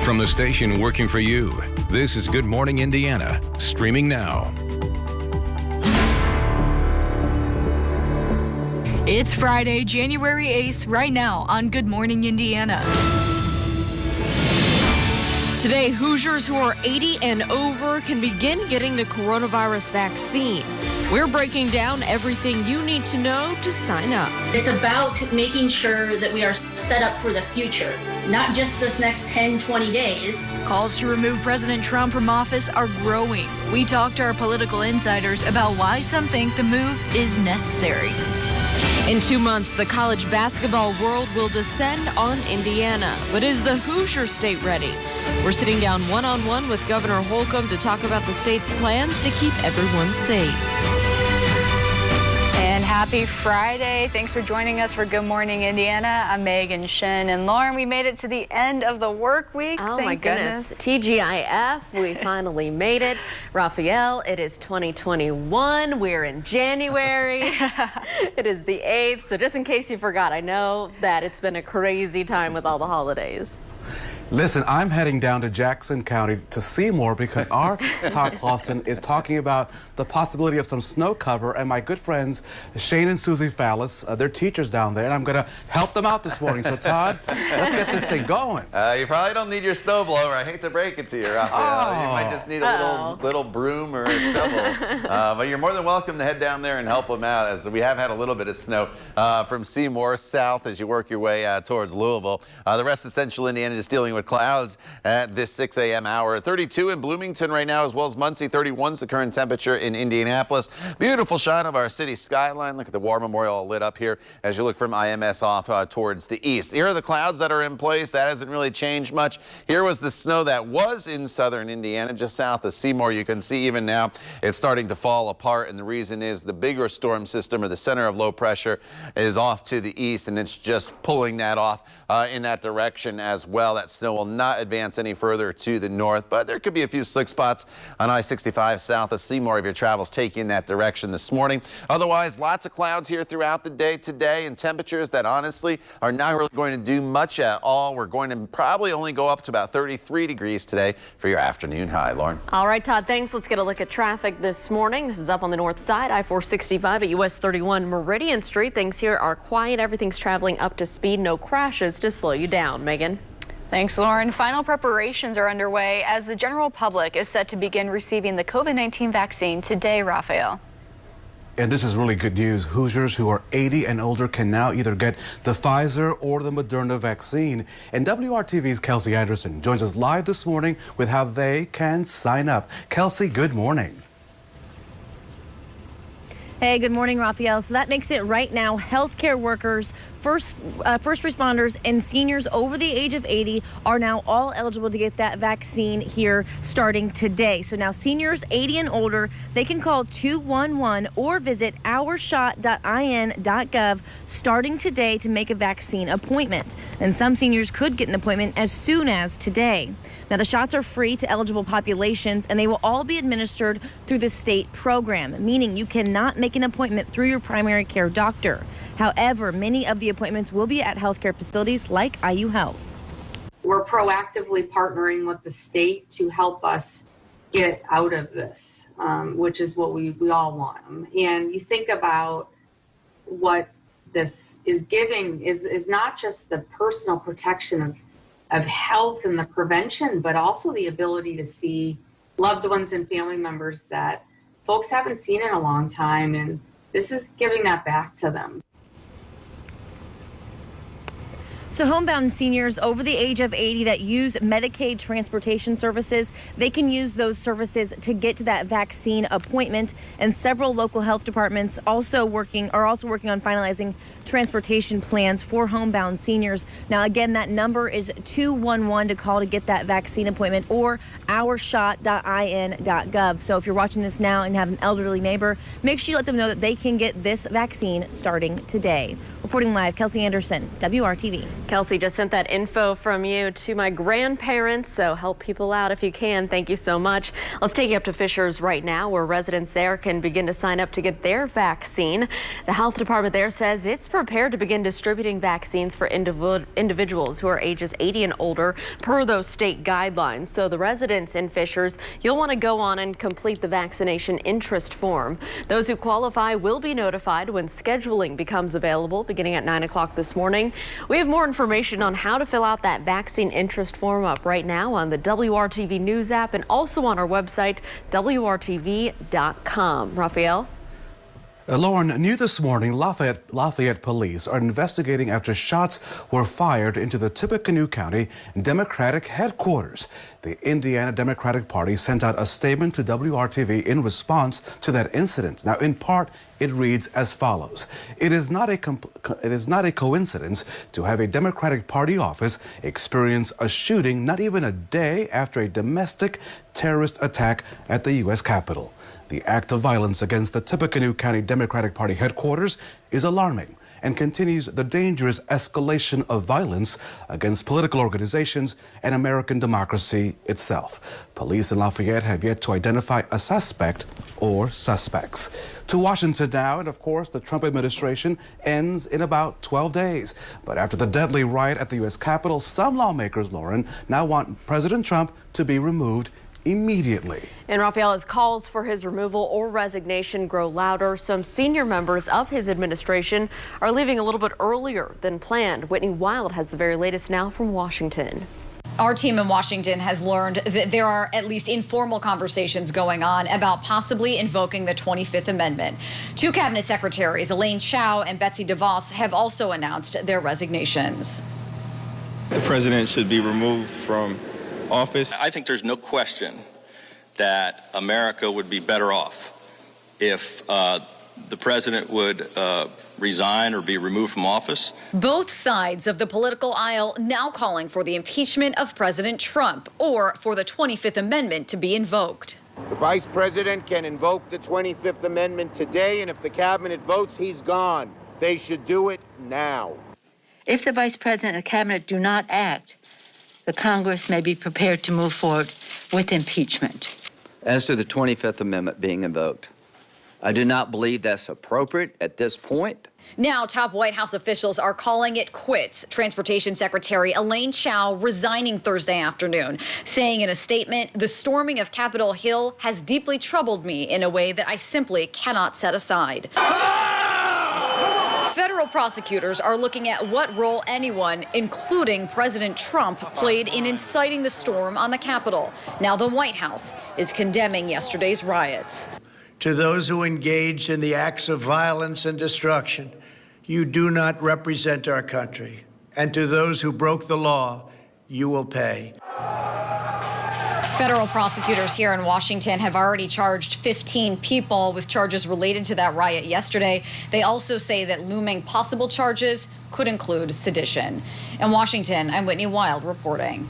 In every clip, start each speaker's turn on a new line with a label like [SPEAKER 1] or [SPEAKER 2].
[SPEAKER 1] From the station working for you, this is Good Morning Indiana, streaming now.
[SPEAKER 2] It's Friday, January 8th, right now on Good Morning Indiana.
[SPEAKER 3] Today, Hoosiers who are 80 and over can begin getting the coronavirus vaccine. We're breaking down everything you need to know to sign up.
[SPEAKER 4] It's about making sure that we are set up for the future, not just this next 10, 20 days.
[SPEAKER 2] Calls to remove President Trump from office are growing. We talked to our political insiders about why some think the move is necessary.
[SPEAKER 3] In 2 months, the college basketball world will descend on Indiana. But is the Hoosier state ready? We're sitting down one-on-one with Governor Holcomb to talk about the state's plans to keep everyone safe.
[SPEAKER 5] And happy Friday. Thanks for joining us for Good Morning Indiana. I'm Megan Shin. And Lauren, we made it to the end of the work week.
[SPEAKER 3] Oh,
[SPEAKER 5] Thank
[SPEAKER 3] my goodness. TGIF, we finally made it. Raphael, it is 2021. We're in January. It is the 8th. So just in case you forgot, I know that it's been a crazy time with all the holidays.
[SPEAKER 6] Listen, I'm heading down to Jackson County to Seymour because our Todd Clausen is talking about the possibility of some snow cover, and my good friends Shane and Susie Fallis, they're teachers down there, and I'm going to help them out this morning. So Todd, let's get this thing going.
[SPEAKER 7] You probably don't need your snow blower. I hate to break it to you, Raphael. You might just need a little broom or a shovel. But you're more than welcome to head down there and help them out, as we have had a little bit of snow from Seymour south as you work your way towards Louisville. The rest of central Indiana just dealing with clouds at this 6 a.m. hour. 32 in Bloomington right now, as well as Muncie. 31 is the current temperature in Indianapolis. Beautiful shot of our city skyline. Look at the War Memorial all lit up here as you look from IMS off towards the east. Here are the clouds that are in place. That hasn't really changed much. Here was the snow that was in southern Indiana, just south of Seymour. You can see even now it's starting to fall apart, and the reason is the bigger storm system, or the center of low pressure, is off to the east, and it's just pulling that off in that direction as well. That snow will not advance any further to the north, but there could be a few slick spots on I-65 south of Seymour if your travel's taking that direction this morning. Otherwise, lots of clouds here throughout the day today, and temperatures that honestly are not really going to do much at all. We're going to probably only go up to about 33 degrees today for your afternoon high. Lauren.
[SPEAKER 3] All right, Todd, thanks. Let's get a look at traffic this morning. This is up on the north side, I-465 at US 31 Meridian Street. Things here are quiet. Everything's traveling up to speed. No crashes to slow you down. Megan.
[SPEAKER 5] Thanks, Lauren. Final preparations are underway as the general public is set to begin receiving the COVID-19 vaccine today, Raphael.
[SPEAKER 6] And this is really good news. Hoosiers who are 80 and older can now either get the Pfizer or the Moderna vaccine. And WRTV's Kelsey Anderson joins us live this morning with how they can sign up. Kelsey, good morning.
[SPEAKER 8] Hey, good morning, Raphael. So that makes it right now healthcare workers, first responders, and seniors over the age of 80 are now all eligible to get that vaccine here starting today. So now seniors 80 and older, they can call 211 or visit ourshot.in.gov starting today to make a vaccine appointment. And some seniors could get an appointment as soon as today. Now, the shots are free to eligible populations, and they will all be administered through the state program, meaning you cannot make an appointment through your primary care doctor. However, many of the appointments will be at healthcare facilities like IU Health.
[SPEAKER 9] We're proactively partnering with the state to help us get out of this, which is what we all want. And you think about what this is giving is not just the personal protection of health and the prevention, but also the ability to see loved ones and family members that folks haven't seen in a long time. And this is giving that back to them.
[SPEAKER 8] So homebound seniors over the age of 80 that use Medicaid transportation services, they can use those services to get to that vaccine appointment. And several local health departments are also working on finalizing transportation plans for homebound seniors. Now, again, that number is 211 to call to get that vaccine appointment, or ourshot.in.gov. So if you're watching this now and have an elderly neighbor, make sure you let them know that they can get this vaccine starting today. Reporting live, Kelsey Anderson, WRTV.
[SPEAKER 3] Kelsey, just sent that info from you to my grandparents, so help people out if you can. Thank you so much. Let's take you up to Fishers right now, where residents there can begin to sign up to get their vaccine. The health department there says it's prepared to begin distributing vaccines for individuals who are ages 80 and older per those state guidelines. So the residents in Fishers, you'll want to go on and complete the vaccination interest form. Those who qualify will be notified when scheduling becomes available, beginning at 9 o'clock this morning. We have more information on how to fill out that vaccine interest form up right now on the WRTV News app and also on our website, WRTV.com. Raphael?
[SPEAKER 6] Lauren, new this morning, Lafayette police are investigating after shots were fired into the Tippecanoe County Democratic headquarters. The Indiana Democratic Party sent out a statement to WRTV in response to that incident. Now, in part, it reads as follows. It is not a coincidence to have a Democratic Party office experience a shooting not even a day after a domestic terrorist attack at the U.S. Capitol. The act of violence against the Tippecanoe County Democratic Party headquarters is alarming and continues the dangerous escalation of violence against political organizations and American democracy itself. Police in Lafayette have yet to identify a suspect or suspects. To Washington now, and of course, the Trump administration ends in about 12 days. But after the deadly riot at the U.S. Capitol, some lawmakers, Lauren, now want President Trump to be removed immediately.
[SPEAKER 3] And Raphael, as calls for his removal or resignation grow louder, some senior members of his administration are leaving a little bit earlier than planned. Whitney Wild has the very latest now from Washington.
[SPEAKER 10] Our team in Washington has learned that there are at least informal conversations going on about possibly invoking the 25th Amendment. Two cabinet secretaries, Elaine Chao and Betsy DeVos, have also announced their resignations.
[SPEAKER 11] The president should be removed from office.
[SPEAKER 12] I think there's no question that America would be better off if the president would resign or be removed from office.
[SPEAKER 10] Both sides of the political aisle now calling for the impeachment of President Trump or for the 25th Amendment to be invoked.
[SPEAKER 13] The vice president can invoke the 25th Amendment today, and if the cabinet votes, he's gone. They should do it now.
[SPEAKER 14] If the vice president and the cabinet do not act, the Congress may be prepared to move forward with impeachment.
[SPEAKER 15] As to the 25th Amendment being invoked, I do not believe that's appropriate at this point.
[SPEAKER 10] Now, top White House officials are calling it quits. Transportation Secretary Elaine Chao resigning Thursday afternoon, saying in a statement, "The storming of Capitol Hill has deeply troubled me in a way that I simply cannot set aside." Federal prosecutors are looking at what role anyone, including President Trump, played in inciting the storm on the Capitol. Now the White House is condemning yesterday's riots.
[SPEAKER 16] To those who engaged in the acts of violence and destruction, you do not represent our country. And to those who broke the law, you will pay.
[SPEAKER 10] Federal prosecutors here in Washington have already charged 15 people with charges related to that riot yesterday. They also say that looming possible charges could include sedition. In Washington, I'm Whitney Wild reporting.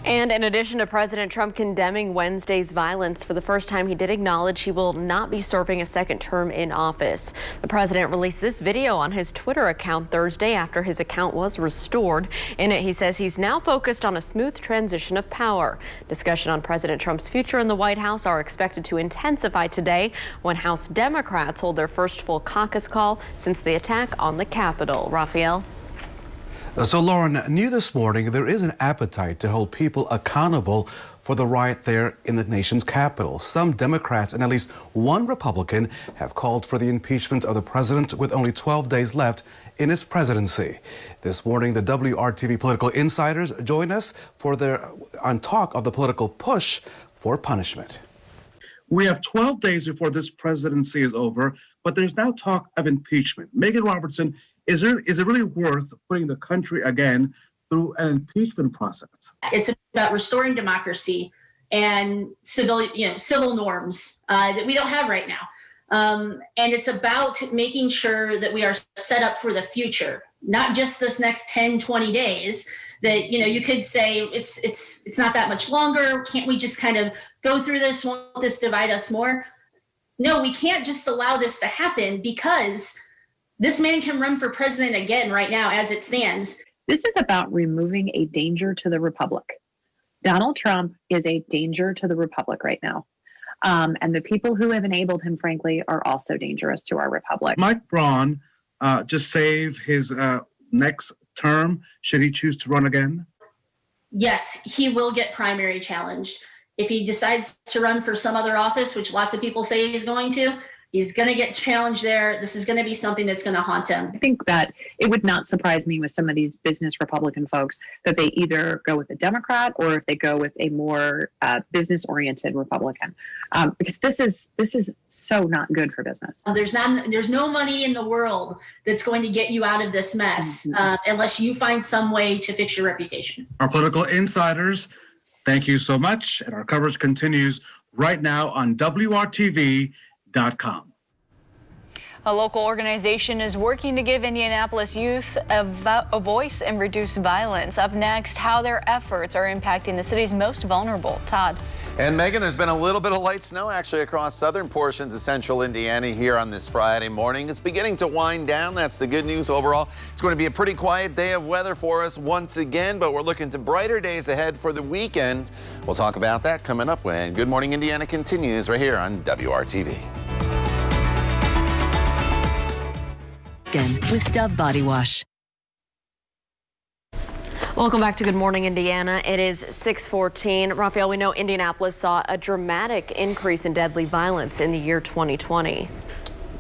[SPEAKER 3] And in addition to President Trump condemning Wednesday's violence, for the first time he did acknowledge he will not be serving a second term in office. The president released this video on his Twitter account Thursday after his account was restored. In it, he says he's now focused on a smooth transition of power. Discussion on President Trump's future in the White House are expected to intensify today when House Democrats hold their first full caucus call since the attack on the Capitol. Raphael?
[SPEAKER 6] So, Lauren, new this morning, there is an appetite to hold people accountable for the riot there in the nation's capital. Some Democrats and at least one Republican have called for the impeachment of the president with only 12 days left in his presidency. This morning, the WRTV political insiders join us on talk of the political push for punishment.
[SPEAKER 17] We have 12 days before this presidency is over, but there's now talk of impeachment. Megan Robertson, is it really worth putting the country again through an impeachment process?
[SPEAKER 4] It's about restoring democracy and civil norms that we don't have right now. And it's about making sure that we are set up for the future, not just this next 10, 20 days that, you could say it's not that much longer. Can't we just kind of go through this? Won't this divide us more? No, we can't just allow this to happen because This man can run for president again right now as it stands.
[SPEAKER 18] This is about removing a danger to the republic. Donald Trump is a danger to the republic right now. And the people who have enabled him, frankly, are also dangerous to our republic.
[SPEAKER 17] Mike Braun just save his next term should he choose to run again?
[SPEAKER 4] Yes, he will get primary challenged. If he decides to run for some other office, which lots of people say he's going to get challenged there. This is going to be something that's going to haunt him.
[SPEAKER 18] I think that it would not surprise me with some of these business Republican folks that they either go with a Democrat or if they go with a more business-oriented Republican, because this is so not good for business.
[SPEAKER 4] There's no money in the world that's going to get you out of this mess unless you find some way to fix your reputation.
[SPEAKER 17] Our political insiders, thank you so much. And our coverage continues right now on WRTV.com.
[SPEAKER 5] A local organization is working to give Indianapolis youth a voice and reduce violence. Up next, how their efforts are impacting the city's most vulnerable. Todd.
[SPEAKER 7] And Megan, there's been a little bit of light snow actually across southern portions of central Indiana here on this Friday morning. It's beginning to wind down. That's the good news overall. It's going to be a pretty quiet day of weather for us once again, but we're looking to brighter days ahead for the weekend. We'll talk about that coming up when Good Morning Indiana continues right here on WRTV.
[SPEAKER 19] With Dove Body Wash.
[SPEAKER 3] Welcome back to Good Morning Indiana. It is 6:14. Raphael, we know Indianapolis saw a dramatic increase in deadly violence in the year 2020.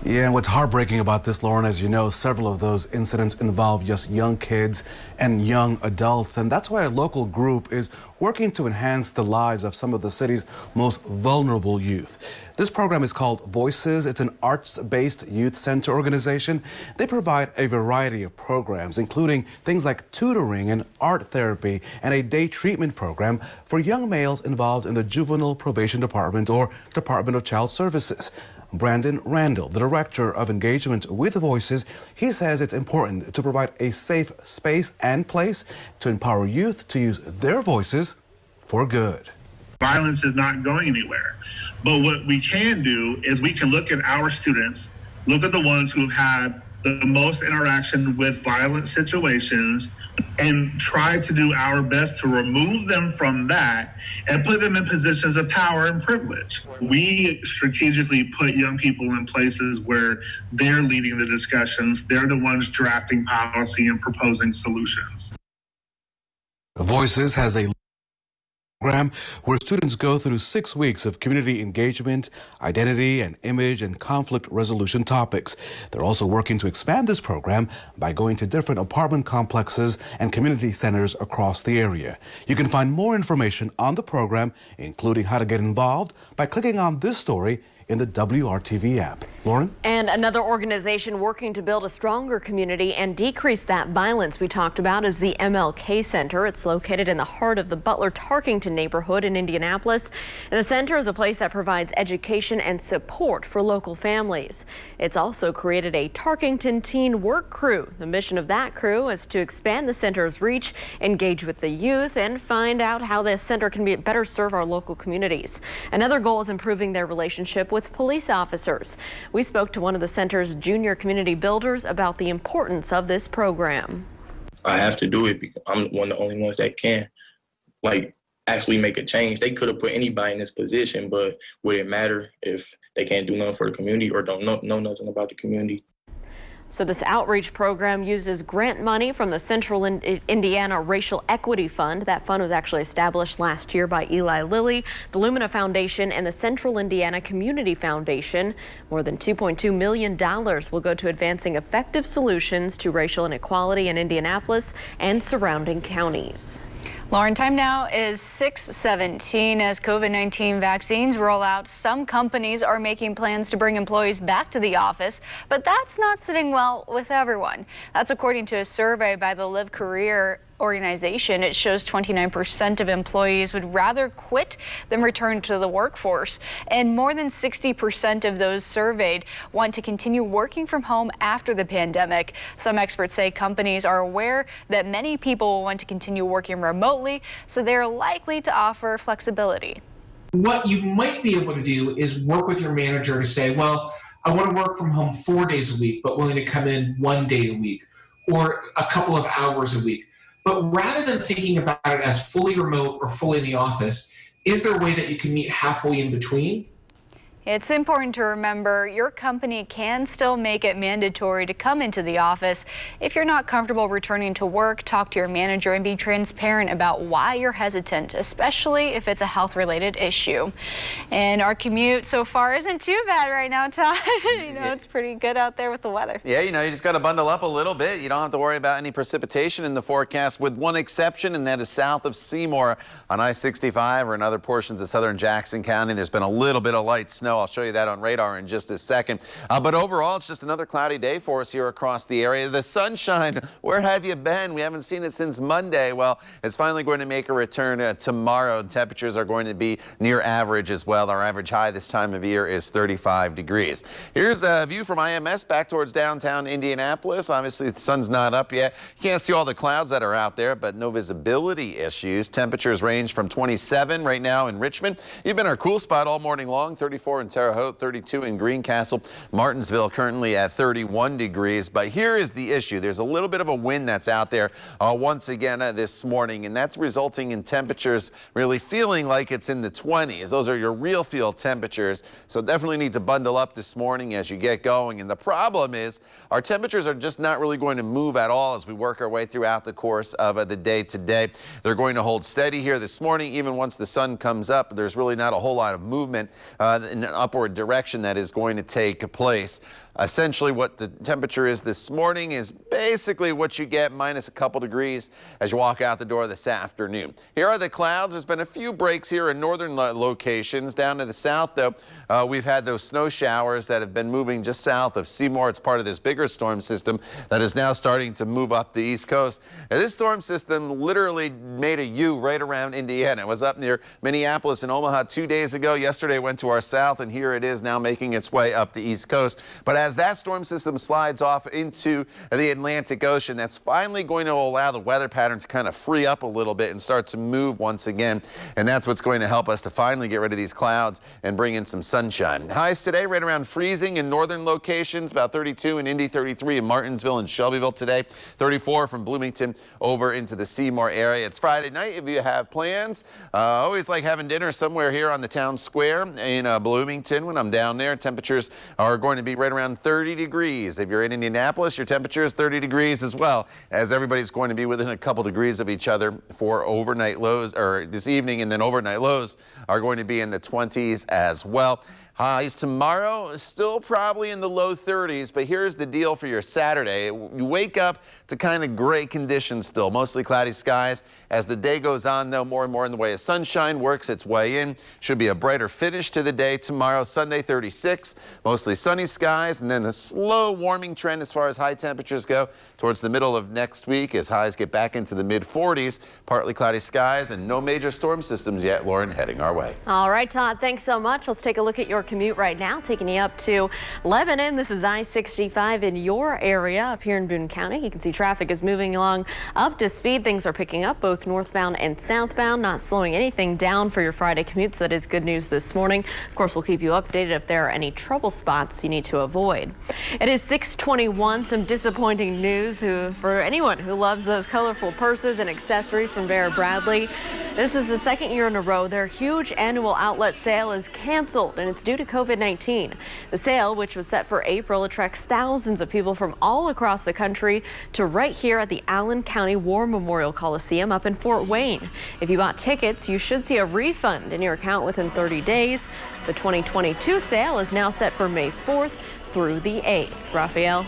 [SPEAKER 6] Yeah, and what's heartbreaking about this, Lauren, as you know, several of those incidents involve just young kids and young adults. And that's why a local group is working to enhance the lives of some of the city's most vulnerable youth. This program is called Voices. It's an arts-based youth center organization. They provide a variety of programs, including things like tutoring and art therapy and a day treatment program for young males involved in the Juvenile Probation Department or Department of Child Services. Brandon Randall, the director of engagement with Voices, he says it's important to provide a safe space and place to empower youth to use their voices for good.
[SPEAKER 20] Violence is not going anywhere. But what we can do is we can look at our students, look at the ones who have had the most interaction with violent situations, and try to do our best to remove them from that and put them in positions of power and privilege. We strategically put young people in places where they're leading the discussions, they're the ones drafting policy and proposing solutions.
[SPEAKER 6] Voices has a program where students go through 6 weeks of community engagement, identity and image and conflict resolution topics. They're also working to expand this program by going to different apartment complexes and community centers across the area. You can find more information on the program, including how to get involved, by clicking on this story in the WRTV app. Lauren?
[SPEAKER 3] And another organization working to build a stronger community and decrease that violence we talked about is the MLK Center. It's located in the heart of the Butler-Tarkington neighborhood in Indianapolis. And the center is a place that provides education and support for local families. It's also created a Tarkington Teen Work Crew. The mission of that crew is to expand the center's reach, engage with the youth, and find out how the center can better serve our local communities. Another goal is improving their relationship with police officers. We spoke to one of the center's junior community builders about the importance of this program.
[SPEAKER 21] I have to do it because I'm one of the only ones that can, actually make a change. They could have put anybody in this position, but would it matter if they can't do nothing for the community or don't know nothing about the community?
[SPEAKER 3] So this outreach program uses grant money from the Central Indiana Racial Equity Fund. That fund was actually established last year by Eli Lilly, the Lumina Foundation, and the Central Indiana Community Foundation. More than $2.2 million will go to advancing effective solutions to racial inequality in Indianapolis and surrounding counties.
[SPEAKER 5] Lauren, time now is 6:17. As COVID-19 vaccines roll out, some companies are making plans to bring employees back to the office, but that's not sitting well with everyone. That's according to a survey by the Live Career organization. It shows 29% of employees would rather quit than return to the workforce. And more than 60% of those surveyed want to continue working from home after the pandemic. Some experts say companies are aware that many people will want to continue working remotely, so they're likely to offer flexibility.
[SPEAKER 22] What you might be able to do is work with your manager to say, well,
[SPEAKER 19] I want to work from home 4 days a week, but willing to come in 1 day a week or a couple of hours a week. But rather than thinking about it as fully remote or fully in the office, is there a way that you can meet halfway in between?
[SPEAKER 5] It's important to remember your company can still make it mandatory to come into the office. If you're not comfortable returning to work, talk to your manager and be transparent about why you're hesitant, especially if it's a health-related issue. And our commute so far isn't too bad right now, Todd. It's pretty good out there with the weather.
[SPEAKER 7] Yeah, you just got to bundle up a little bit. You don't have to worry about any precipitation in the forecast, with one exception, and that is south of Seymour on I-65 or in other portions of southern Jackson County. There's been a little bit of light snow. I'll show you that on radar in just a second. But overall, it's just another cloudy day for us here across the area. The sunshine, where have you been? We haven't seen it since Monday. Well, it's finally going to make a return tomorrow. Temperatures are going to be near average as well. Our average high this time of year is 35 degrees. Here's a view from IMS back towards downtown Indianapolis. Obviously, the sun's not up yet. You can't see all the clouds that are out there, but no visibility issues. Temperatures range from 27 right now in Richmond. You've been our cool spot all morning long, 34 in Terre Haute, 32 in Greencastle. Martinsville currently at 31 degrees. But here is the issue. There's a little bit of a wind that's out there once again this morning, and that's resulting in temperatures really feeling like it's in the 20s. Those are your real feel temperatures. So definitely need to bundle up this morning as you get going. And the problem is our temperatures are just not really going to move at all as we work our way throughout the course of the day today. They're going to hold steady here this morning. Even once the sun comes up, there's really not a whole lot of movement in an upward direction that is going to take place. Essentially, what the temperature is this morning is basically what you get, minus a couple degrees as you walk out the door this afternoon. Here are the clouds. There's been a few breaks here in northern locations. Down to the south, though, we've had those snow showers that have been moving just south of Seymour. It's part of this bigger storm system that is now starting to move up the east coast. And this storm system literally made a U right around Indiana. It was up near Minneapolis and Omaha 2 days ago. Yesterday went to our south, and here it is now making its way up the east coast. But as that storm system slides off into the Atlantic Ocean, that's finally going to allow the weather pattern to kind of free up a little bit and start to move once again. And that's what's going to help us to finally get rid of these clouds and bring in some sunshine. Highs today right around freezing in northern locations, about 32 in Indy, 33 in Martinsville and Shelbyville today, 34 from Bloomington over into the Seymour area. It's Friday night if you have plans. Always like having dinner somewhere here on the town square in Bloomington when I'm down there. Temperatures are going to be right around 30 degrees. If you're in Indianapolis, your temperature is 30 degrees as well, as everybody's going to be within a couple degrees of each other for overnight lows, or this evening, and then overnight lows are going to be in the 20s as well. Highs tomorrow, still probably in the low 30s, but here's the deal for your Saturday. You wake up to kind of gray conditions still, mostly cloudy skies. As the day goes on, though, more and more in the way of sunshine works its way in. Should be a brighter finish to the day tomorrow. Sunday, 36, mostly sunny skies, and then a slow warming trend as far as high temperatures go towards the middle of next week as highs get back into the mid-40s. Partly cloudy skies and no major storm systems yet, Lauren, heading our way.
[SPEAKER 3] All right, Todd, thanks so much. Let's take a look at your commute right now, taking you up to Lebanon. This is I-65 in your area up here in Boone County. You can see traffic is moving along up to speed. Things are picking up both northbound and southbound, not slowing anything down for your Friday commute. So that is good news this morning. Of course, we'll keep you updated if there are any trouble spots you need to avoid. It is 6:21. Some disappointing news for anyone who loves those colorful purses and accessories from Vera Bradley. This is the second year in a row their huge annual outlet sale is canceled, and it's due to COVID-19. The sale, which was set for April, attracts thousands of people from all across the country to right here at the Allen County War Memorial Coliseum up in Fort Wayne. If you bought tickets, you should see a refund in your account within 30 days. The 2022 sale is now set for May 4th through the 8th. Raphael?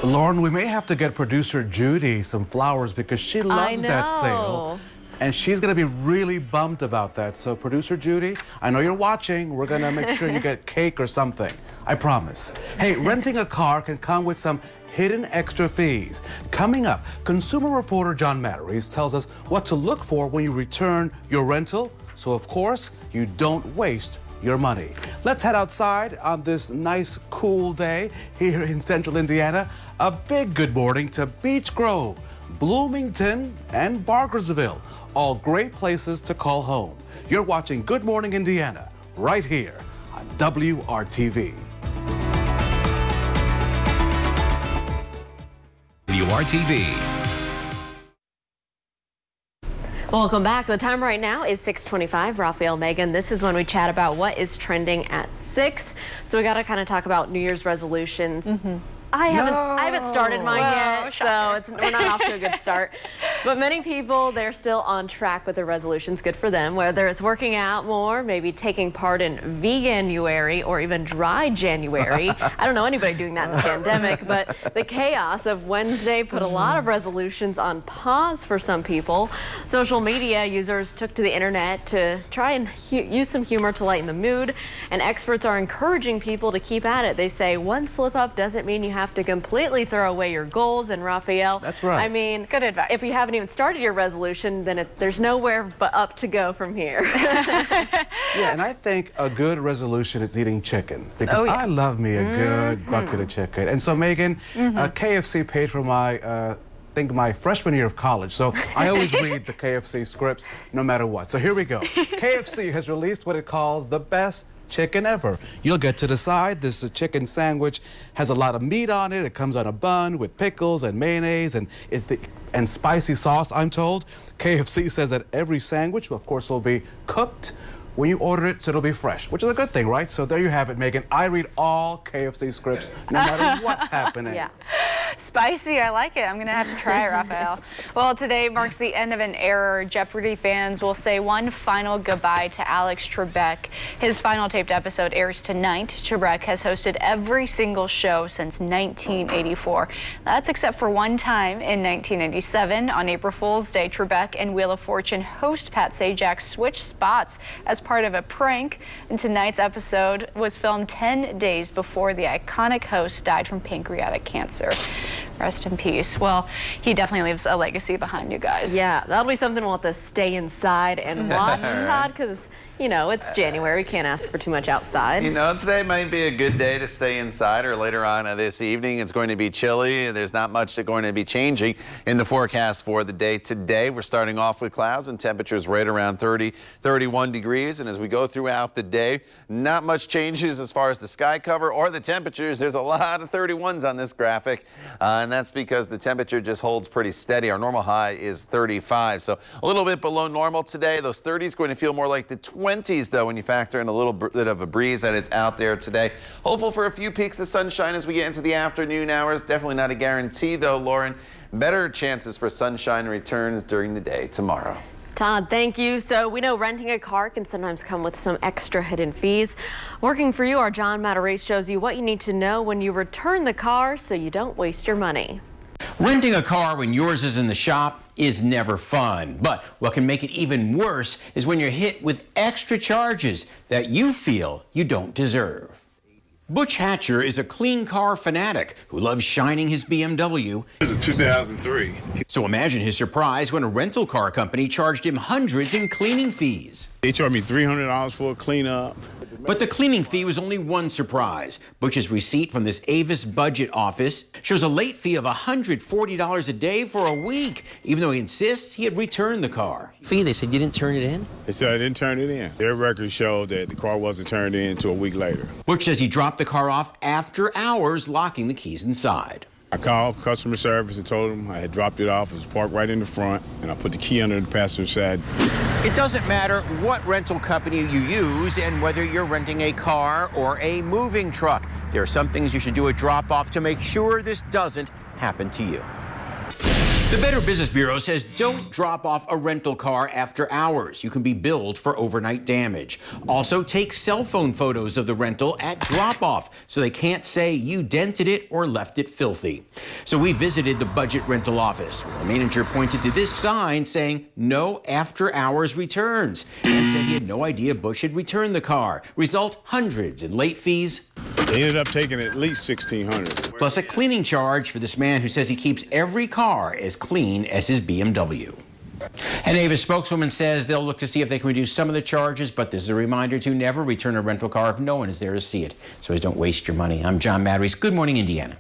[SPEAKER 6] Lauren, we may have to get producer Judy some flowers because she loves that sale. And she's going to be really bummed about that. So, producer Judy, I know you're watching. We're going to make sure you get cake or something. I promise. Hey, renting a car can come with some hidden extra fees. Coming up, consumer reporter John Matteries tells us what to look for when you return your rental. So, of course, you don't waste your money. Let's head outside on this nice, cool day here in central Indiana. A big good morning to Beech Grove, Bloomington, and Barkersville. All great places to call home. You're watching Good Morning Indiana right here on WRTV.
[SPEAKER 1] WRTV.
[SPEAKER 3] Welcome back. The time right now is 6:25. Raphael, Megan, this is when we chat about what is trending at 6. So we got to kind of talk about New Year's resolutions. I haven't started mine yet, so we're not off to a good start. But many people, they're still on track with their resolutions. Good for them. Whether it's working out more, maybe taking part in Veganuary or even Dry January. I don't know anybody doing that in the pandemic, but the chaos of Wednesday put a lot of resolutions on pause for some people. Social media users took to the internet to try and use some humor to lighten the mood, and experts are encouraging people to keep at it. They say one slip up doesn't mean you have to completely throw away your goals. And Raphael,
[SPEAKER 6] that's right.
[SPEAKER 3] I mean,
[SPEAKER 5] good advice.
[SPEAKER 3] If you haven't even started your resolution, then there's nowhere but up to go from here.
[SPEAKER 6] Yeah, and I think a good resolution is eating chicken, because I love me a good bucket of chicken. And so, Megan, KFC paid for my freshman year of college, so I always read the KFC scripts no matter what. So here we go. KFC has released what it calls the best chicken ever. You'll get to decide. This chicken sandwich has a lot of meat on it. It comes on a bun with pickles and mayonnaise and spicy sauce, I'm told. KFC says that every sandwich, of course, will be cooked when you order it, so it'll be fresh, which is a good thing, right? So there you have it, Megan. I read all KFC scripts, no matter what's happening.
[SPEAKER 5] Yeah. Spicy, I like it. I'm gonna have to try it, Raphael. Well, today marks the end of an era. Jeopardy fans will say one final goodbye to Alex Trebek. His final taped episode airs tonight. Trebek has hosted every single show since 1984. That's except for one time in 1997. On April Fool's Day, Trebek and Wheel of Fortune host Pat Sajak switched spots as part of a prank. And tonight's episode was filmed 10 days before the iconic host died from pancreatic cancer. Rest in peace. Well, he definitely leaves a legacy behind, you guys.
[SPEAKER 3] Yeah, that'll be something we'll have to stay inside and watch, Todd, because, you know, it's January. We can't ask for too much outside.
[SPEAKER 7] You know, today might be a good day to stay inside, or later on this evening. It's going to be chilly. There's not much that's going to be changing in the forecast for the day today. We're starting off with clouds and temperatures right around 30, 31 degrees. And as we go throughout the day, not much changes as far as the sky cover or the temperatures. There's a lot of 31s on this graphic, and that's because the temperature just holds pretty steady. Our normal high is 35, so a little bit below normal today. Those 30s going to feel more like the 20s, though, when you factor in a little bit of a breeze that is out there today. Hopeful for a few peaks of sunshine as we get into the afternoon hours. Definitely not a guarantee, though, Lauren. Better chances for sunshine returns during the day tomorrow.
[SPEAKER 3] Todd, thank you. So we know renting a car can sometimes come with some extra hidden fees. Working for you, our John Matarese shows you what you need to know when you return the car so you don't waste your money.
[SPEAKER 22] Renting a car when yours is in the shop is never fun, but what can make it even worse is when you're hit with extra charges that you feel you don't deserve. Butch Hatcher is a clean car fanatic who loves shining his BMW.
[SPEAKER 23] This is a 2003.
[SPEAKER 22] So imagine his surprise when a rental car company charged him hundreds in cleaning fees.
[SPEAKER 23] They charged me $300 for a cleanup.
[SPEAKER 22] But the cleaning fee was only one surprise. Butch's receipt from this Avis budget office shows a late fee of $140 a day for a week, even though he insists he had returned the car.
[SPEAKER 24] They said you didn't turn it in?
[SPEAKER 23] They said I didn't turn it in. Their records showed that the car wasn't turned in until a week later.
[SPEAKER 22] Butch says he dropped the car off after hours, locking the keys inside.
[SPEAKER 23] I called customer service and told them I had dropped it off. It was parked right in the front, and I put the key under the passenger side.
[SPEAKER 22] It doesn't matter what rental company you use and whether you're renting a car or a moving truck. There are some things you should do at drop-off to make sure this doesn't happen to you. The Better Business Bureau says don't drop off a rental car after hours. You can be billed for overnight damage. Also, take cell phone photos of the rental at drop-off so they can't say you dented it or left it filthy. So we visited the budget rental office. The manager pointed to this sign saying no after-hours returns and said he had no idea Butch had returned the car. Result, hundreds in late fees.
[SPEAKER 23] They ended up taking at least $1,600.
[SPEAKER 22] Plus a cleaning charge for this man who says he keeps every car as clean as his BMW. An Avis spokeswoman says they'll look to see if they can reduce some of the charges, but this is a reminder to never return a rental car if no one is there to see it. So don't waste your money. I'm John Matarese. Good morning, Indiana.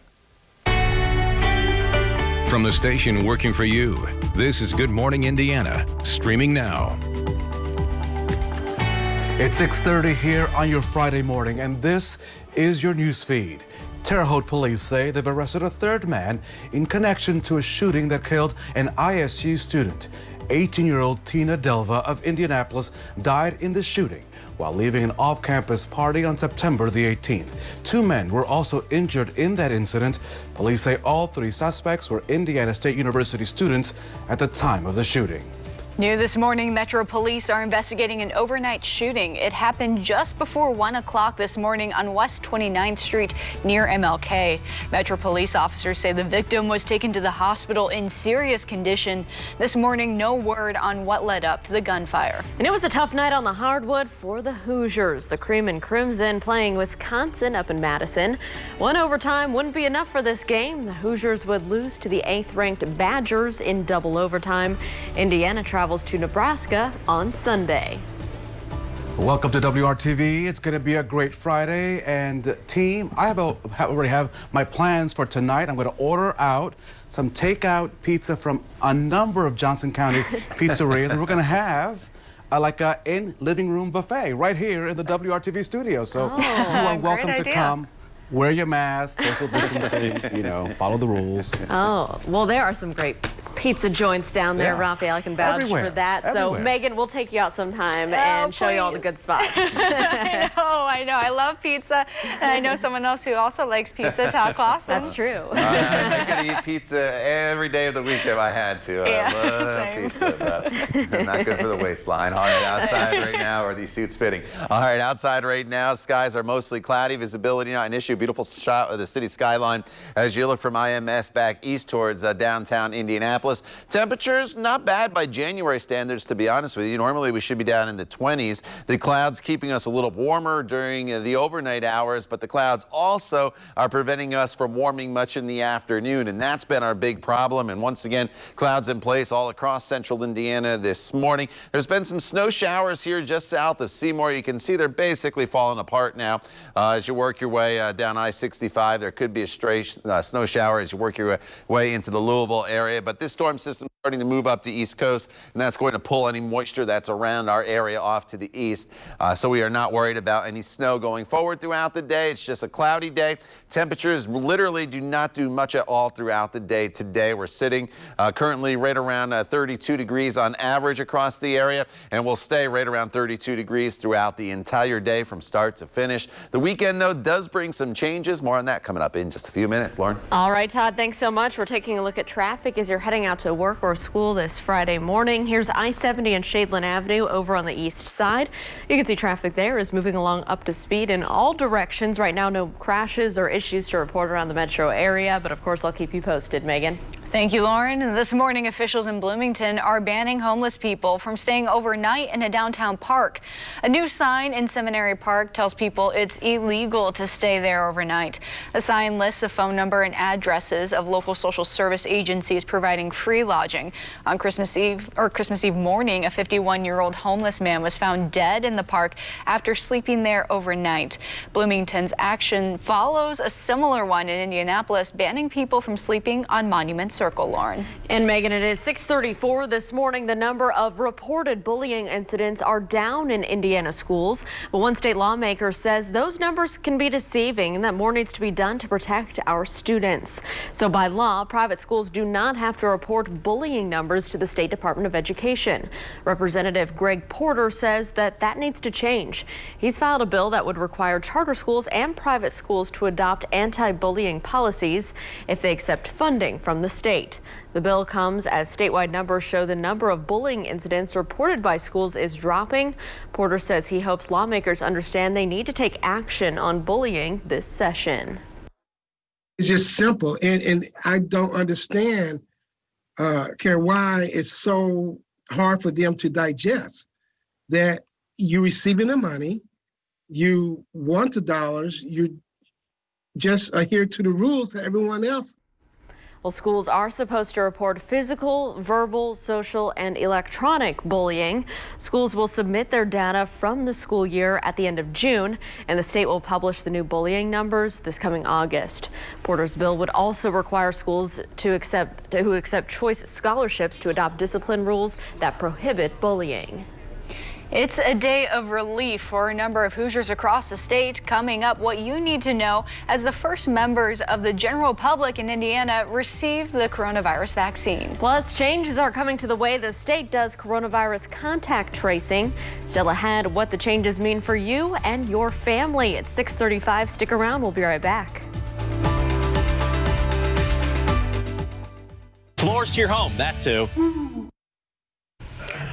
[SPEAKER 1] From the station working for you, this is Good Morning Indiana, streaming now.
[SPEAKER 6] It's 6:30 here on your Friday morning, and this is your news feed. Terre Haute police say they've arrested a third man in connection to a shooting that killed an ISU student. 18-year-old Tina Delva of Indianapolis died in the shooting while leaving an off-campus party on September the 18th. 2 men were also injured in that incident. Police say all 3 suspects were Indiana State University students at the time of the shooting.
[SPEAKER 5] New this morning, Metro Police are investigating an overnight shooting. It happened just before 1 o'clock this morning on West 29th Street near MLK. Metro Police officers say the victim was taken to the hospital in serious condition. This morning, no word on what led up to the gunfire.
[SPEAKER 3] And it was a tough night on the hardwood for the Hoosiers. The Cream and Crimson playing Wisconsin up in Madison. 1 overtime wouldn't be enough for this game. The Hoosiers would lose to the 8th-ranked Badgers in double overtime. Indiana travels to Nebraska on Sunday.
[SPEAKER 6] Welcome to WRTV. It's going to be a great Friday. And team, I already have my plans for tonight. I'm going to order out some takeout pizza from a number of Johnson County pizzerias. And we're going to have like a in-living room buffet right here in the WRTV studio. So you are welcome to come. Wear your mask, social distancing, follow the rules.
[SPEAKER 3] Oh, well, there are some great pizza joints down there, Raphael. I can vouch for that.
[SPEAKER 6] Everywhere.
[SPEAKER 3] So, Megan, we'll take you out sometime and show you all the good spots.
[SPEAKER 5] I know. I love pizza. And I know someone else who also likes pizza, Todd Clausen.
[SPEAKER 3] That's true.
[SPEAKER 7] I could eat pizza every day of the week if I had to. I love pizza, but not good for the waistline. All right, outside right now, are these suits fitting? All right, outside right now, skies are mostly cloudy. Visibility not an issue. Beautiful shot of the city skyline as you look from IMS back east towards downtown Indianapolis. Temperatures not bad by January standards, to be honest with you. Normally we should be down in the 20s. The clouds keeping us a little warmer during the overnight hours, but the clouds also are preventing us from warming much in the afternoon, and that's been our big problem. And once again, clouds in place all across central Indiana this morning. There's been some snow showers here just south of Seymour. You can see they're basically falling apart now as you work your way down I-65. There could be a stray snow shower as you work your way into the Louisville area, but this storm system is starting to move up the East Coast, and that's going to pull any moisture that's around our area off to the east. So we are not worried about any snow going forward throughout the day. It's just a cloudy day. Temperatures literally do not do much at all throughout the day today. We're sitting currently right around 32 degrees on average across the area, and we'll stay right around 32 degrees throughout the entire day from start to finish. The weekend, though, does bring some changes. More on that coming up in just a few minutes. Lauren.
[SPEAKER 3] All right, Todd, thanks so much. We're taking a look at traffic as you're heading out to work or school this Friday morning. Here's I-70 and Shadeland Avenue over on the east side. You can see traffic there is moving along up to speed in all directions. Right now, no crashes or issues to report around the metro area, but of course, I'll keep you posted. Megan.
[SPEAKER 5] Thank you, Lauren. This morning, officials in Bloomington are banning homeless people from staying overnight in a downtown park. A new sign in Seminary Park tells people it's illegal to stay there overnight. The sign lists a phone number and addresses of local social service agencies providing free lodging. On Christmas Eve morning, a 51-year-old homeless man was found dead in the park after sleeping there overnight. Bloomington's action follows a similar one in Indianapolis, banning people from sleeping on Monument Circle, Lauren.
[SPEAKER 3] And Megan, it is 6:34 this morning. The number of reported bullying incidents are down in Indiana schools, but one state lawmaker says those numbers can be deceiving and that more needs to be done to protect our students. So by law, private schools do not have to report bullying numbers to the State Department of Education. Representative Greg Porter says that needs to change. He's filed a bill that would require charter schools and private schools to adopt anti-bullying policies if they accept funding from the state. The bill comes as statewide numbers show the number of bullying incidents reported by schools is dropping. Porter says he hopes lawmakers understand they need to take action on bullying this session.
[SPEAKER 2] It's just simple, and I don't understand, Karen, why it's so hard for them to digest that you're receiving the money, you want the dollars, you just adhere to the rules that everyone else.
[SPEAKER 3] Well, schools are supposed to report physical, verbal, social, and electronic bullying. Schools will submit their data from the school year at the end of June, and the state will publish the new bullying numbers this coming August. Porter's bill would also require schools who accept choice scholarships to adopt discipline rules that prohibit bullying.
[SPEAKER 5] It's a day of relief for a number of Hoosiers across the state. Coming up, what you need to know as the first members of the general public in Indiana receive the coronavirus vaccine.
[SPEAKER 3] Plus, changes are coming to the way the state does coronavirus contact tracing. Still ahead, what the changes mean for you and your family. It's 6:35. Stick around. We'll be right back.
[SPEAKER 8] Floors to your home, that too.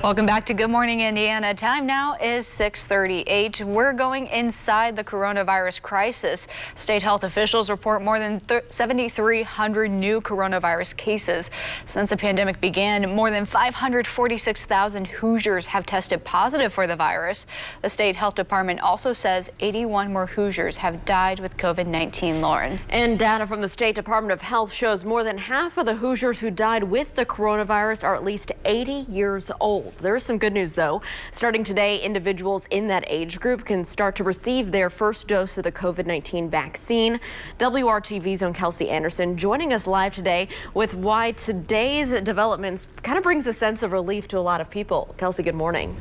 [SPEAKER 5] Welcome back to Good Morning Indiana. Time now is 6:38. We're going inside the coronavirus crisis. State health officials report more than 7,300 new coronavirus cases. Since the pandemic began, more than 546,000 Hoosiers have tested positive for the virus. The state health department also says 81 more Hoosiers have died with COVID-19, Lauren.
[SPEAKER 3] And data from the State Department of Health shows more than half of the Hoosiers who died with the coronavirus are at least 80 years old. There is some good news, though. Starting today, individuals in that age group can start to receive their first dose of the COVID-19 vaccine. WRTV's own Kelsey Anderson joining us live today with why today's developments kind of brings a sense of relief to a lot of people. Kelsey, good morning.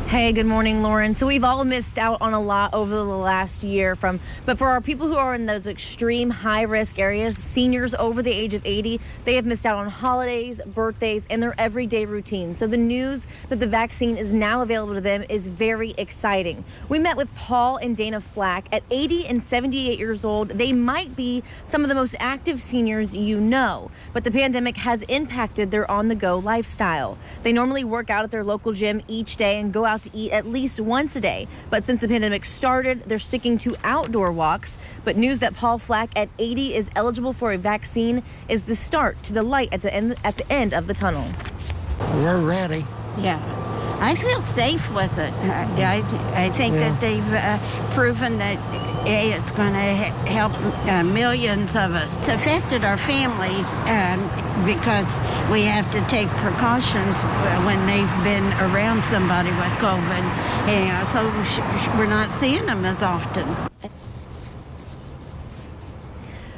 [SPEAKER 9] Hey, good morning, Lauren. So we've all missed out on a lot over the last year but for our people who are in those extreme high risk areas, seniors over the age of 80, they have missed out on holidays, birthdays, and their everyday routine. So the news that the vaccine is now available to them is very exciting. We met with Paul and Dana Flack. At 80 and 78 years old, they might be some of the most active seniors you know, but the pandemic has impacted their on-the-go lifestyle. They normally work out at their local gym each day and go out to eat at least once a day. But since the pandemic started, they're sticking to outdoor walks. But news that Paul Flack at 80 is eligible for a vaccine is the start to the light at the end of the tunnel.
[SPEAKER 11] We're ready.
[SPEAKER 24] Yeah. I feel safe with it. I think that they've proven that it's going to help millions of us. It's affected our family because we have to take precautions when they've been around somebody with COVID. And so we're not seeing them as often.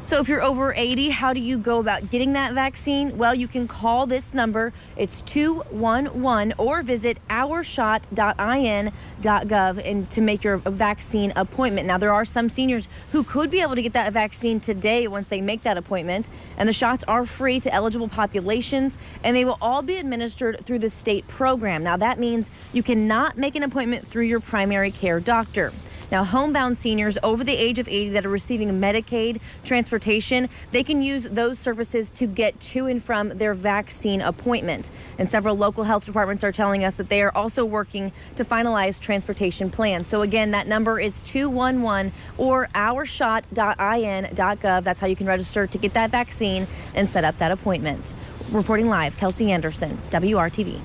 [SPEAKER 9] So if you're over 80, how do you go about getting that vaccine? Well, you can call this number. It's 211 or visit ourshot.in.gov and to make your vaccine appointment. Now, there are some seniors who could be able to get that vaccine today once they make that appointment. And the shots are free to eligible populations, and they will all be administered through the state program. Now, that means you cannot make an appointment through your primary care doctor. Now, homebound seniors over the age of 80 that are receiving Medicaid transportation, they can use those services to get to and from their vaccine appointment. And several local health departments are telling us that they are also working to finalize transportation plans. So again, that number is 211 or ourshot.in.gov. That's how you can register to get that vaccine and set up that appointment. Reporting live, Kelsey Anderson, WRTV.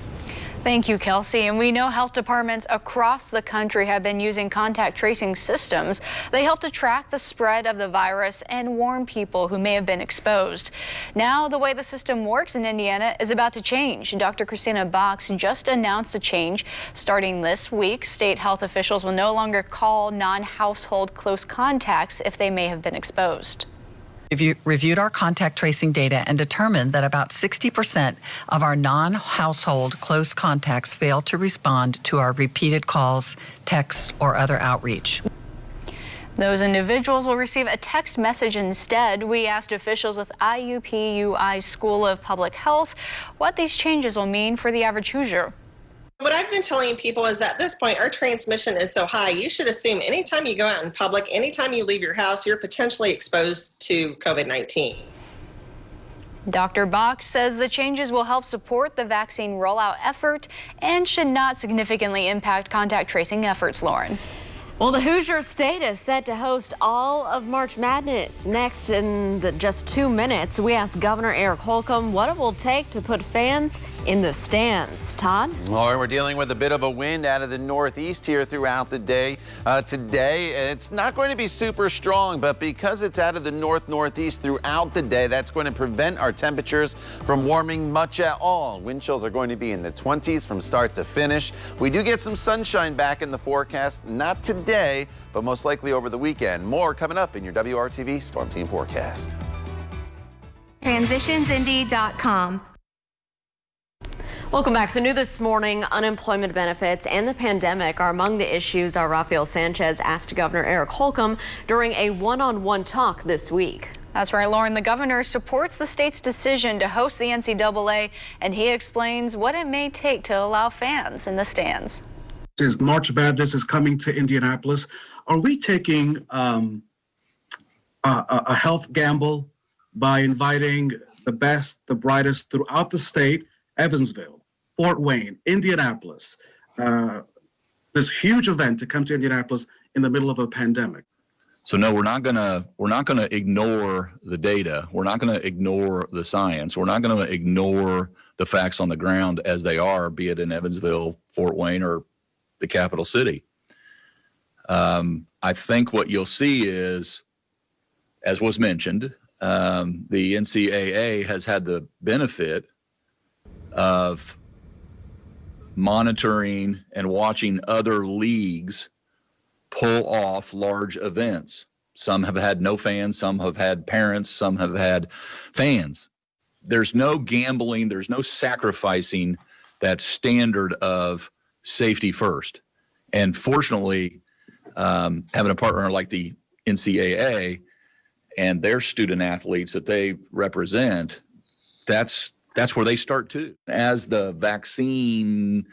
[SPEAKER 5] Thank you, Kelsey. And we know health departments across the country have been using contact tracing systems. They help to track the spread of the virus and warn people who may have been exposed. Now, the way the system works in Indiana is about to change. Dr. Christina Box just announced a change. Starting this week, state health officials will no longer call non-household close contacts if they may have been exposed.
[SPEAKER 25] We've reviewed our contact tracing data and determined that about 60% of our non-household close contacts fail to respond to our repeated calls, texts, or other outreach.
[SPEAKER 5] Those individuals will receive a text message instead. We asked officials with IUPUI School of Public Health what these changes will mean for the average Hoosier.
[SPEAKER 26] What I've been telling people is at this point, our transmission is so high, you should assume anytime you go out in public, anytime you leave your house, you're potentially exposed to COVID-19.
[SPEAKER 5] Dr. Box says the changes will help support the vaccine rollout effort and should not significantly impact contact tracing efforts, Lauren.
[SPEAKER 3] Well, the Hoosier State is set to host all of March Madness. Next, in just 2 minutes, we asked Governor Eric Holcomb what it will take to put fans in the stands. Todd?
[SPEAKER 7] Well, we're dealing with a bit of a wind out of the northeast here throughout the day. Today, it's not going to be super strong, but because it's out of the northeast throughout the day, that's going to prevent our temperatures from warming much at all. Wind chills are going to be in the 20s from start to finish. We do get some sunshine back in the forecast, not today, but most likely over the weekend. More coming up in your WRTV Storm Team forecast.
[SPEAKER 27] Transitionsindy.com.
[SPEAKER 3] Welcome back. So new this morning, unemployment benefits and the pandemic are among the issues our Rafael Sanchez asked Governor Eric Holcomb during a one-on-one talk this week.
[SPEAKER 5] That's right, Lauren. The governor supports the state's decision to host the NCAA, and he explains what it may take to allow fans in the stands.
[SPEAKER 17] As March Madness is coming to Indianapolis, are we taking a health gamble by inviting the best, the brightest throughout the state, Evansville, Fort Wayne, Indianapolis, this huge event to come to Indianapolis in the middle of a pandemic?
[SPEAKER 10] So no, we're not gonna ignore the data. We're not gonna ignore the science. We're not gonna ignore the facts on the ground as they are, be it in Evansville, Fort Wayne, or the capital city. I think what you'll see is, as was mentioned, the NCAA has had the benefit of monitoring and watching other leagues pull off large events. Some have had no fans, some have had parents, some have had fans. There's no gambling, there's no sacrificing that standard of safety first. And fortunately, having a partner like the NCAA and their student athletes that they represent, that's where they start too. As the vaccine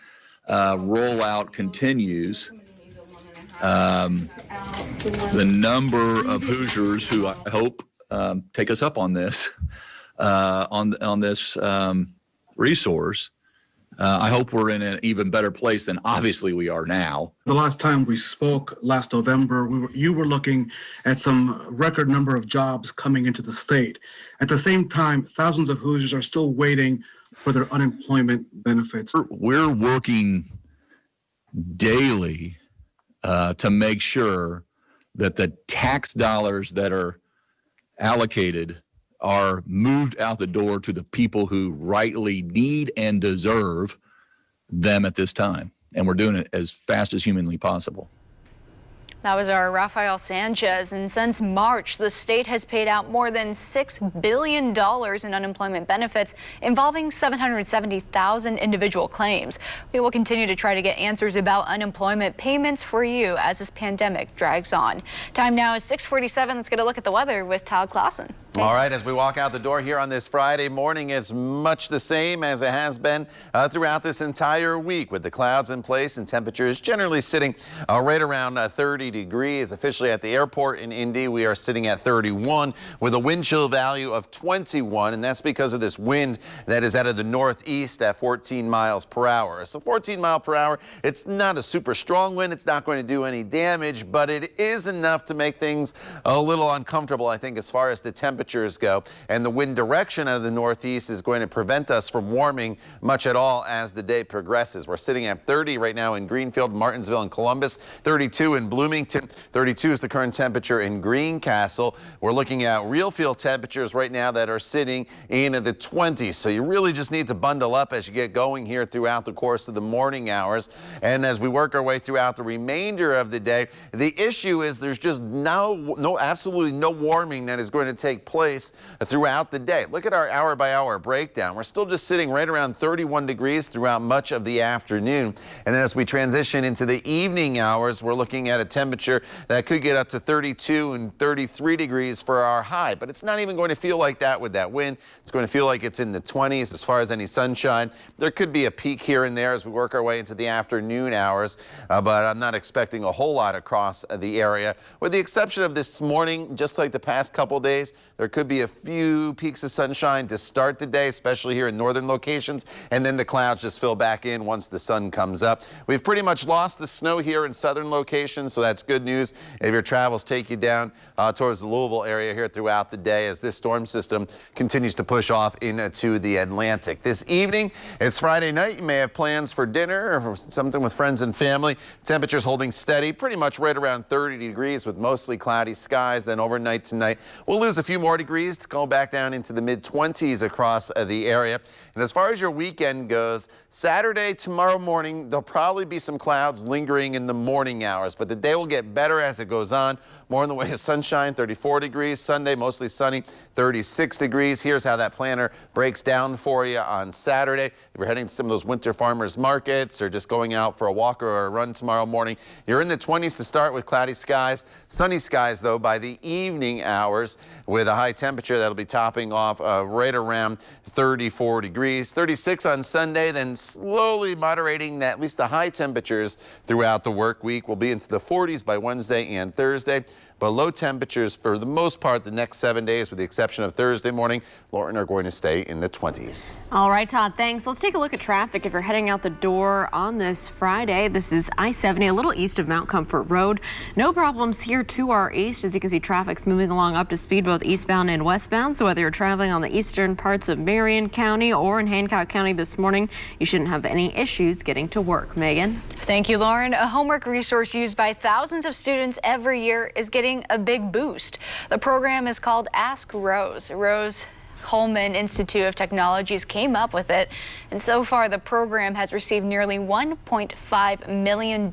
[SPEAKER 10] rollout continues, the number of Hoosiers who I hope take us up on this, on this resource, I hope we're in an even better place than obviously we are now.
[SPEAKER 17] The last time we spoke last November, you were looking at some record number of jobs coming into the state. At the same time, thousands of Hoosiers are still waiting for their unemployment benefits.
[SPEAKER 10] We're working daily to make sure that the tax dollars that are allocated are moved out the door to the people who rightly need and deserve them at this time. And we're doing it as fast as humanly possible.
[SPEAKER 5] That was our Rafael Sanchez, and since March, the state has paid out more than $6 billion in unemployment benefits involving 770,000 individual claims. We will continue to try to get answers about unemployment payments for you as this pandemic drags on. Time now is 6:47. Let's get a look at the weather with Todd Clausen.
[SPEAKER 7] All right, as we walk out the door here on this Friday morning, it's much the same as it has been throughout this entire week, with the clouds in place and temperatures generally sitting right around 30 degrees. Officially at the airport in Indy, we are sitting at 31 with a wind chill value of 21, and that's because of this wind that is out of the northeast at 14 miles per hour. So 14 mile per hour, it's not a super strong wind. It's not going to do any damage, but it is enough to make things a little uncomfortable, I think, as far as the temperatures go. And the wind direction out of the northeast is going to prevent us from warming much at all as the day progresses. We're sitting at 30 right now in Greenfield, Martinsville, and Columbus, 32 in Bloomington, 32 is the current temperature in Greencastle. We're looking at real field temperatures right now that are sitting in the 20s. So you really just need to bundle up as you get going here throughout the course of the morning hours. And as we work our way throughout the remainder of the day, the issue is there's just absolutely no warming that is going to take place throughout the day. Look at our hour by hour breakdown. We're still just sitting right around 31 degrees throughout much of the afternoon. And then as we transition into the evening hours, we're looking at a temperature that could get up to 32 and 33 degrees for our high. But it's not even going to feel like that with that wind. It's going to feel like it's in the 20s as far as any sunshine. There could be a peak here and there as we work our way into the afternoon hours, but I'm not expecting a whole lot across the area. With the exception of this morning, just like the past couple days, there could be a few peaks of sunshine to start the day, especially here in northern locations, and then the clouds just fill back in once the sun comes up. We've pretty much lost the snow here in southern locations, so that's good news if your travels take you down towards the Louisville area here throughout the day as this storm system continues to push off into the Atlantic. This evening, it's Friday night. You may have plans for dinner or something with friends and family. Temperatures holding steady, pretty much right around 30 degrees with mostly cloudy skies. Then overnight tonight, we'll lose a few more 34 degrees, going back down into the mid-20s across the area. And as far as your weekend goes, Saturday, tomorrow morning, there'll probably be some clouds lingering in the morning hours, but the day will get better as it goes on. More in the way of sunshine, 34 degrees. Sunday, mostly sunny, 36 degrees. Here's how that planner breaks down for you on Saturday. If you're heading to some of those winter farmers markets or just going out for a walk or a run tomorrow morning, you're in the 20s to start with cloudy skies. Sunny skies, though, by the evening hours with a high temperature that'll be topping off right around 34 degrees. 36 on Sunday, then slowly moderating at least the high temperatures throughout the work week. We'll be into the 40s by Wednesday and Thursday. But low temperatures for the most part the next 7 days, with the exception of Thursday morning. Lauren, are going to stay in the 20s.
[SPEAKER 3] All right, Todd, thanks. Let's take a look at traffic if you're heading out the door on this Friday. This is I-70, a little east of Mount Comfort Road. No problems here to our east. As you can see, traffic's moving along up to speed both eastbound and westbound. So whether you're traveling on the eastern parts of Marion County or in Hancock County this morning, you shouldn't have any issues getting to work. Megan?
[SPEAKER 5] Thank you, Lauren. A homework resource used by thousands of students every year is getting a big boost. The program is called Ask Rose. Holcomb Institute of Technologies came up with it, and so far the program has received nearly $1.5 million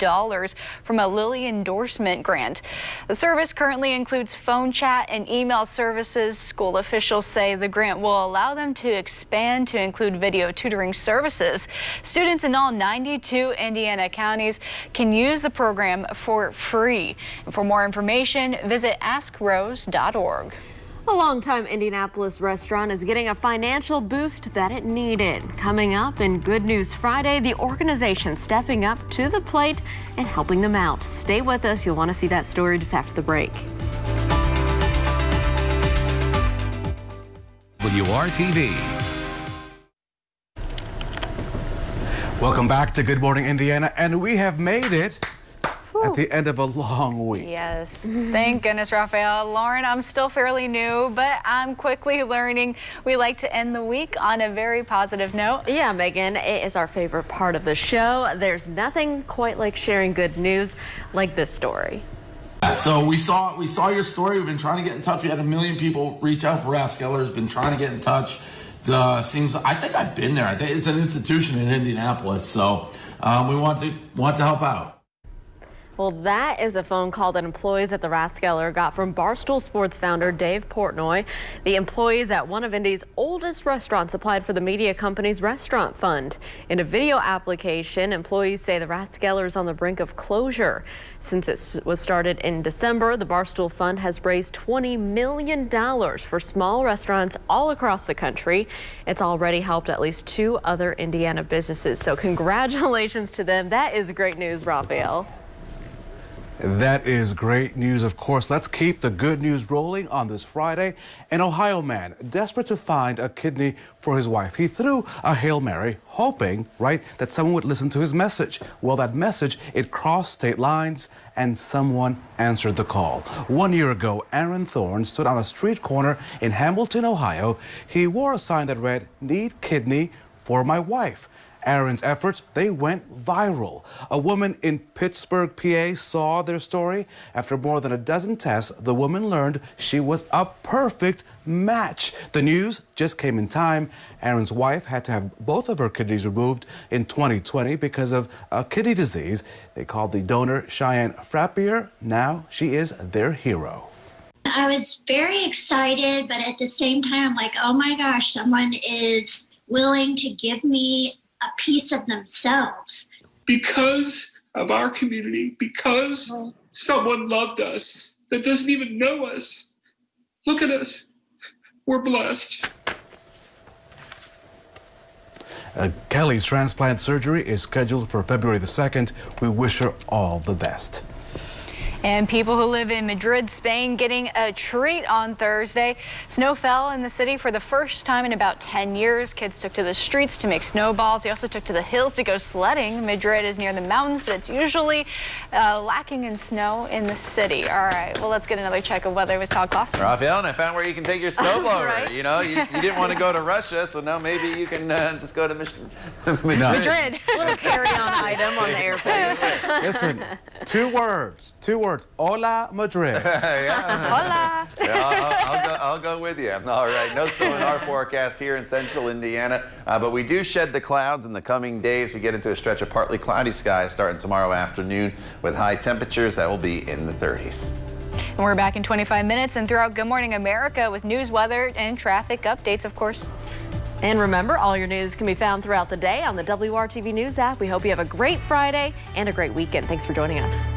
[SPEAKER 5] from a Lilly endorsement grant. The service currently includes phone chat and email services. School officials say the grant will allow them to expand to include video tutoring services. Students in all 92 Indiana counties can use the program for free. And for more information, visit askrose.org.
[SPEAKER 3] A longtime Indianapolis restaurant is getting a financial boost that it needed. Coming up in Good News Friday, the organization stepping up to the plate and helping them out. Stay with us. You'll want to see that story just after the break.
[SPEAKER 1] WRTV.
[SPEAKER 6] Welcome back to Good Morning Indiana, and we have made it at the end of a long week.
[SPEAKER 5] Yes, thank goodness, Raphael. Lauren, I'm still fairly new, but I'm quickly learning we like to end the week on a very positive note.
[SPEAKER 3] Yeah, Megan, it is our favorite part of the show. There's nothing quite like sharing good news like this story.
[SPEAKER 12] So we saw your story. We've been trying to get in touch. We had 1 million people reach out for Rathskeller's, been trying to get in touch. I think I've been there. I think it's an institution in Indianapolis, so we want to help out.
[SPEAKER 3] Well, that is a phone call that employees at the Rathskeller got from Barstool Sports founder Dave Portnoy. The employees at one of Indy's oldest restaurants applied for the media company's restaurant fund. In a video application, employees say the Rathskeller is on the brink of closure. Since it was started in December, the Barstool Fund has raised $20 million for small restaurants all across the country. It's already helped at least 2 other Indiana businesses. So congratulations to them. That is great news, Raphael.
[SPEAKER 6] That is great news, of course. Let's keep the good news rolling on this Friday. An Ohio man desperate to find a kidney for his wife. He threw a Hail Mary, hoping, that someone would listen to his message. Well, that message, it crossed state lines, and someone answered the call. 1 year ago, Aaron Thorne stood on a street corner in Hamilton, Ohio. He wore a sign that read, "Need kidney for my wife." Aaron's efforts, they went viral. A woman in Pittsburgh, PA saw their story. After more than a dozen tests, the woman learned she was a perfect match. The news just came in time. Aaron's wife had to have both of her kidneys removed in 2020 because of a kidney disease. They called the donor Cheyenne Frappier. Now she is their hero.
[SPEAKER 13] I was very excited, but at the same time, I'm like, oh my gosh, someone is willing to give me a piece of themselves.
[SPEAKER 14] Because of our community, because someone loved us that doesn't even know us. Look at us. We're blessed.
[SPEAKER 6] Kelly's transplant surgery is scheduled for February the 2nd. We wish her all the best.
[SPEAKER 5] And people who live in Madrid, Spain, getting a treat on Thursday. Snow fell in the city for the first time in about 10 years. Kids took to the streets to make snowballs. They also took to the hills to go sledding. Madrid is near the mountains, but it's usually lacking in snow in the city. All right, well, let's get another check of weather with Todd Clausen.
[SPEAKER 7] Raphael, and I found where you can take your snowblower.
[SPEAKER 3] Right.
[SPEAKER 7] You know, you didn't want to go to Russia, so now maybe you can just go to Madrid.
[SPEAKER 5] Madrid.
[SPEAKER 3] A little carry-on item on the airplane.
[SPEAKER 6] Listen, two words. Hola, Madrid.
[SPEAKER 7] Yeah.
[SPEAKER 5] Hola.
[SPEAKER 7] Yeah, I'll go with you. All right, no snow in our forecast here in central Indiana, but we do shed the clouds in the coming days. We get into a stretch of partly cloudy skies starting tomorrow afternoon with high temperatures that will be in the 30s.
[SPEAKER 5] And we're back in 25 minutes and throughout Good Morning America with news, weather, and traffic updates, of course.
[SPEAKER 3] And remember, all your news can be found throughout the day on the WRTV News app. We hope you have a great Friday and a great weekend. Thanks for joining us.